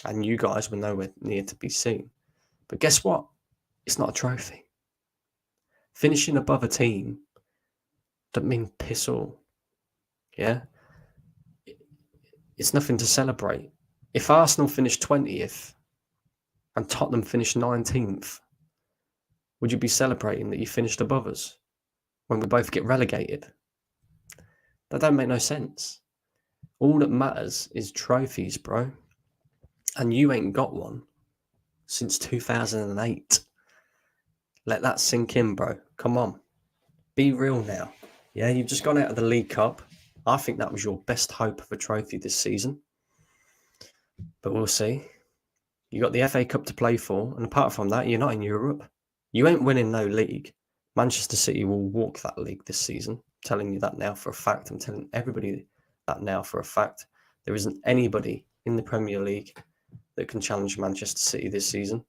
And you guys were nowhere near to be seen. But guess what? It's not a trophy. Finishing above a team doesn't mean piss all. Yeah? It's nothing to celebrate. If Arsenal finished 20th and Tottenham finished 19th, would you be celebrating that you finished above us when we both get relegated? That don't make no sense. All that matters is trophies, bro. And you ain't got one since 2008. Let that sink in, bro. Come on. Be real now. Yeah, you've just gone out of the League Cup. I think that was your best hope of a trophy this season. But we'll see. You got the FA Cup to play for, and apart from that, you're not in Europe. You ain't winning no league. Manchester City will walk that league this season. I'm telling you that now for a fact. I'm telling everybody that now for a fact. There isn't anybody in the Premier League that can challenge Manchester City this season.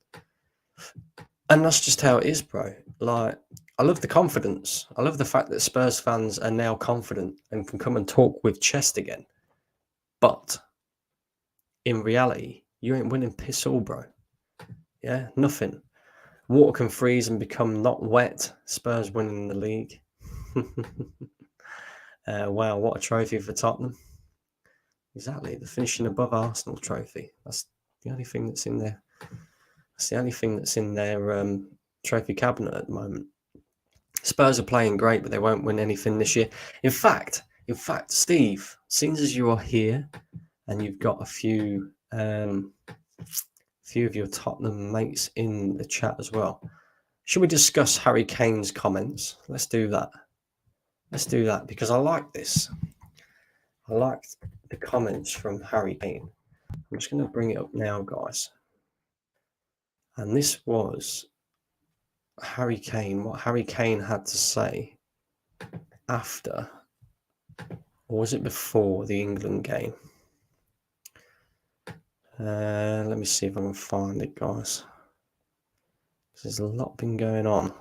And that's just how it is, bro. I love the confidence. I love the fact that Spurs fans are now confident and can come and talk with chest again. But in reality, you ain't winning piss all, bro. Yeah, nothing. Water can freeze and become not wet. Spurs winning the league. Wow, what a trophy for Tottenham. Exactly, the finishing above Arsenal trophy. That's the only thing that's in there. That's the only thing that's in their trophy cabinet at the moment. Spurs are playing great, but they won't win anything this year. In fact, Steve, seeing as you are here and you've got a few of your Tottenham mates in the chat as well, should we discuss Harry Kane's comments? Let's do that. Let's do that because I like this. I liked the comments from Harry Kane. I'm just going to bring it up now, guys. And this was Harry Kane, what Harry Kane had to say after, or was it before the England game? Let me see if I can find it, guys. There's a lot been going on.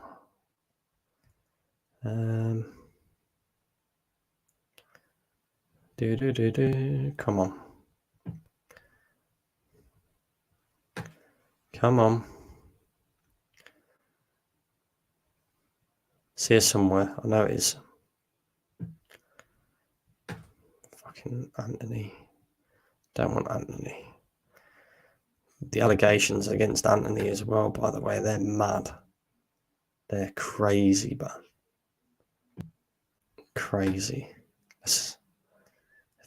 Come on. Come on. It's here somewhere. I know it is. Fucking Anthony. Don't want Anthony. The allegations against Anthony as well, by the way, they're mad. They're crazy, but crazy. If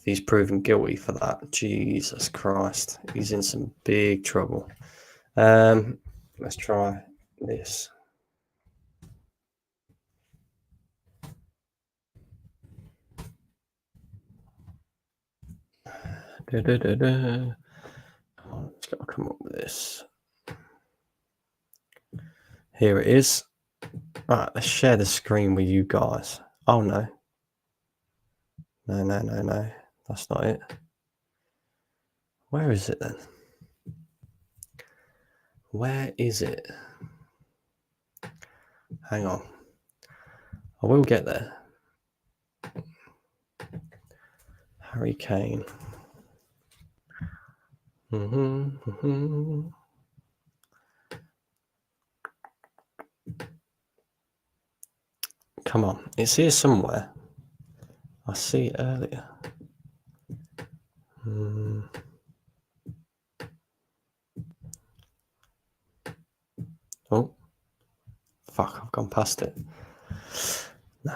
he's proven guilty for that, Jesus Christ, he's in some big trouble. Let's try this. Oh, it's got to come up with this. Here it is. Right, let's share the screen with you guys. Oh no. No. That's not it. Where is it then? Where is it? Hang on. I will get there. Harry Kane. Come on, it's here somewhere. I see it earlier. Oh, fuck, I've gone past it. Nah.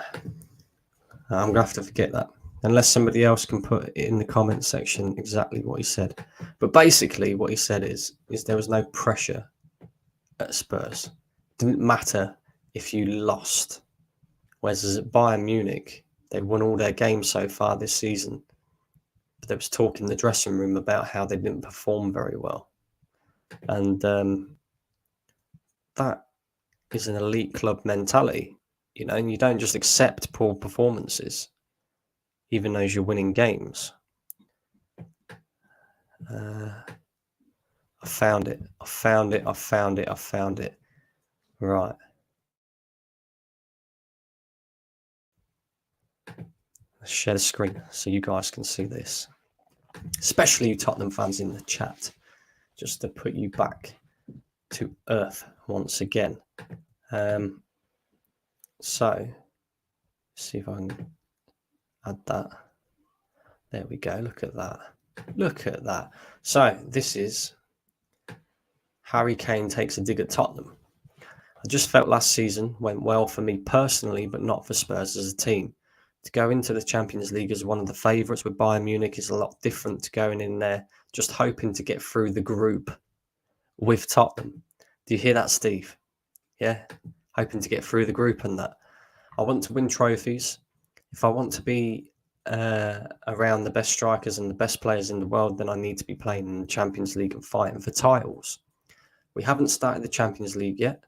I'm going to have to forget that. Unless somebody else can put it in the comment section exactly what he said. But basically what he said is there was no pressure at Spurs. It didn't matter if you lost. Whereas at Bayern Munich, they won all their games so far this season. But there was talk in the dressing room about how they didn't perform very well. And that is an elite club mentality, you know, and you don't just accept poor performances, even though you're winning games. I found it. Right. Let's share the screen so you guys can see this. Especially you Tottenham fans in the chat. Just to put you back to earth once again. So, see if I can add that. There we go. Look at that. Look at that. So, this is Harry Kane takes a dig at Tottenham. I just felt last season went well for me personally, but not for Spurs as a team. To go into the Champions League as one of the favourites with Bayern Munich is a lot different to going in there just hoping to get through the group with Tottenham. Do you hear that, Steve? Yeah? Hoping to get through the group and that. I want to win trophies. If I want to be around the best strikers and the best players in the world, then I need to be playing in the Champions League and fighting for titles. We haven't started the Champions League yet,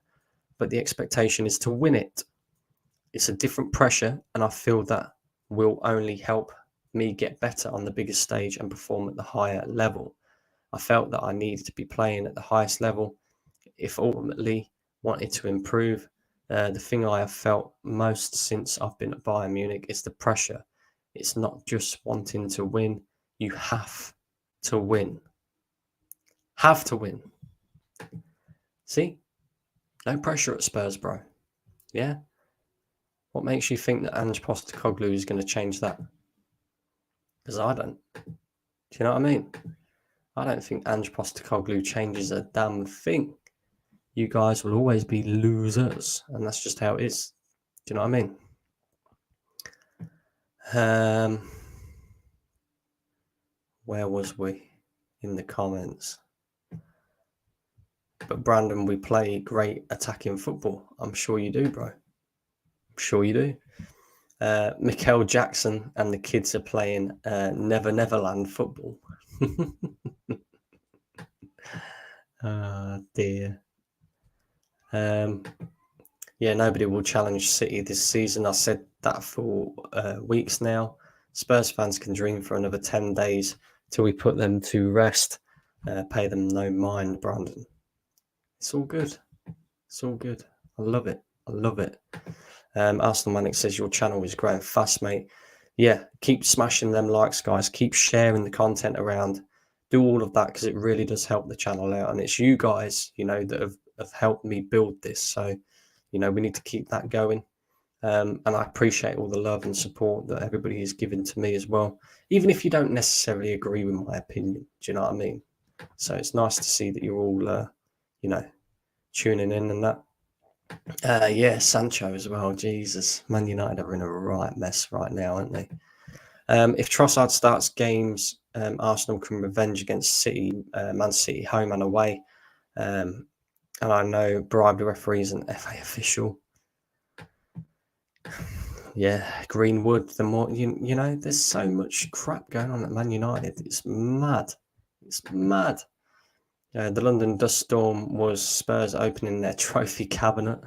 but the expectation is to win it. It's a different pressure, and I feel that will only help me get better on the biggest stage and perform at the higher level. I felt that I needed to be playing at the highest level if ultimately wanted to improve. The thing I have felt most since I've been at Bayern Munich is the pressure. It's not just wanting to win. You have to win. Have to win. See? No pressure at Spurs, bro. Yeah? What makes you think that Ange Postecoglou is going to change that? Because I don't. Do you know what I mean? I don't think Ange Postecoglou changes a damn thing. You guys will always be losers, and that's just how it is. Do you know what I mean? Where was we in the comments? But Brandon, we play great attacking football. I'm sure you do, bro. I'm sure you do. Mikel Jackson and the kids are playing Never Neverland football. Oh, dear. Yeah, nobody will challenge City this season. I said that for weeks now. Spurs fans can dream for another 10 days till we put them to rest. Pay them no mind, Brandon. It's all good. It's all good. I love it. I love it. Arsenal Manic says your channel is growing fast, mate. Yeah, keep smashing them likes, guys. Keep sharing the content around. Do all of that because it really does help the channel out. And it's you guys, that have helped me build this. So, we need to keep that going. And I appreciate all the love and support that everybody has given to me as well. Even if you don't necessarily agree with my opinion. Do you know what I mean? So it's nice to see that you're all, tuning in and that. Yeah, Sancho as well. Jesus, Man United are in a right mess right now, aren't they? If Trossard starts games, Arsenal can revenge against City, Man City, home and away. And I know bribed referees and FA official. Yeah, Greenwood. The more there's so much crap going on at Man United. It's mad. It's mad. The London dust storm was Spurs opening their trophy cabinet.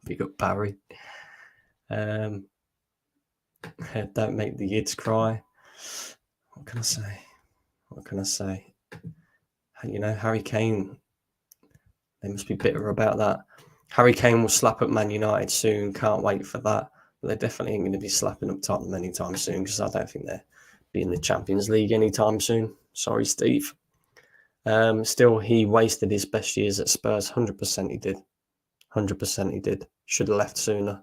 Big up Barry. Don't make the yids cry. What can I say? Harry Kane. They must be bitter about that. Harry Kane will slap up Man United soon. Can't wait for that. But they definitely ain't going to be slapping up Tottenham anytime soon because I don't think they'll be in the Champions League anytime soon. Sorry, Steve. Still, he wasted his best years at Spurs. 100% he did. 100% he did. Should have left sooner.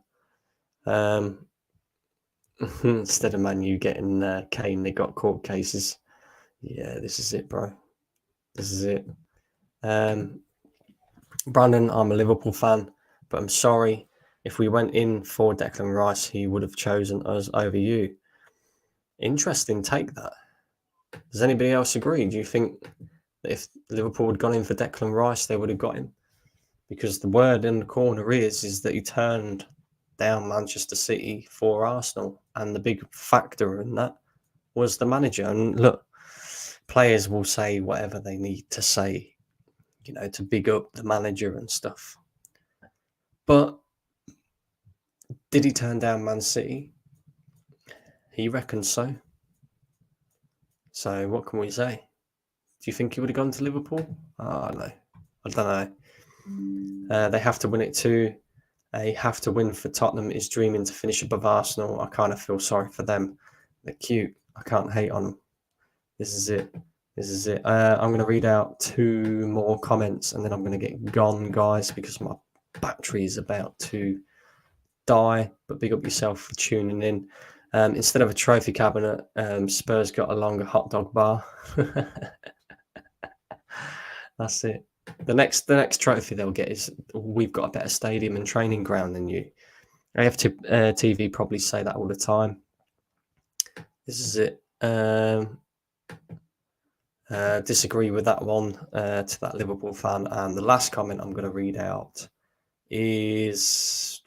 Instead of Man U getting Kane, they got court cases. Yeah, this is it, bro. This is it. Brandon, I'm a Liverpool fan, but I'm sorry. If we went in for Declan Rice, he would have chosen us over you. Interesting take that. Does anybody else agree? Do you think that if Liverpool had gone in for Declan Rice, they would have got him? Because the word in the corner is that he turned down Manchester City for Arsenal, and the big factor in that was the manager. And look, players will say whatever they need to say, to big up the manager and stuff. But did he turn down Man City? He reckons so. So what can we say? Do you think he would have gone to Liverpool? Oh, no. I don't know. They have to win it too. They have to win for Tottenham is dreaming to finish above Arsenal. I kind of feel sorry for them. They're cute. I can't hate on them. This is it. I'm going to read out 2 more comments and then I'm going to get gone, guys, because my battery is about to die. But big up yourself for tuning in. Instead of a trophy cabinet, Spurs got a longer hot dog bar. That's it. The next trophy they'll get is we've got a better stadium and training ground than you. TV probably say that all the time. This is it. Disagree with that one to that Liverpool fan. And the last comment I'm going to read out is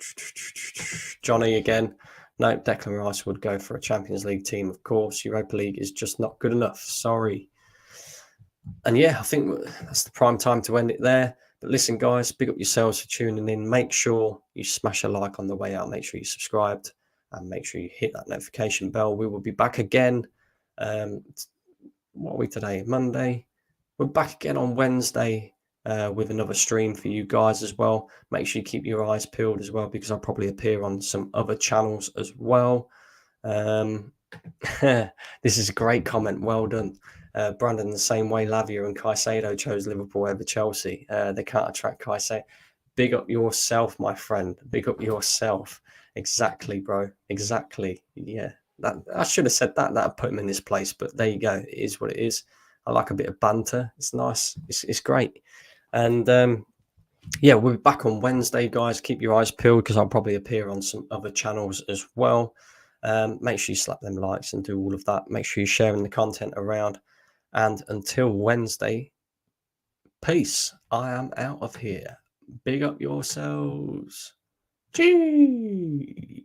Johnny again. No, Declan Rice would go for a Champions League team, of course. Europa League is just not good enough. Sorry. And yeah, I think that's the prime time to end it there. But listen, guys, big up yourselves for tuning in. Make sure you smash a like on the way out. Make sure you subscribed and make sure you hit that notification bell. We will be back again. What are we today? Monday. We're back again on Wednesday with another stream for you guys as well. Make sure you keep your eyes peeled as well because I'll probably appear on some other channels as well. This is a great comment. Well done. Brandon, the same way Lavia and Caicedo chose Liverpool over Chelsea. They can't attract Caicedo. Big up yourself, my friend. Big up yourself. Exactly, bro. Exactly. Yeah. That I should have said that. That'd put him in his place. But there you go. It is what it is. I like a bit of banter. It's nice. It's great. And yeah, we'll be back on Wednesday, guys. Keep your eyes peeled because I'll probably appear on some other channels as well. Make sure you slap them likes and do all of that. Make sure you're sharing the content around. And until Wednesday, peace. I am out of here. Big up yourselves. Cheese.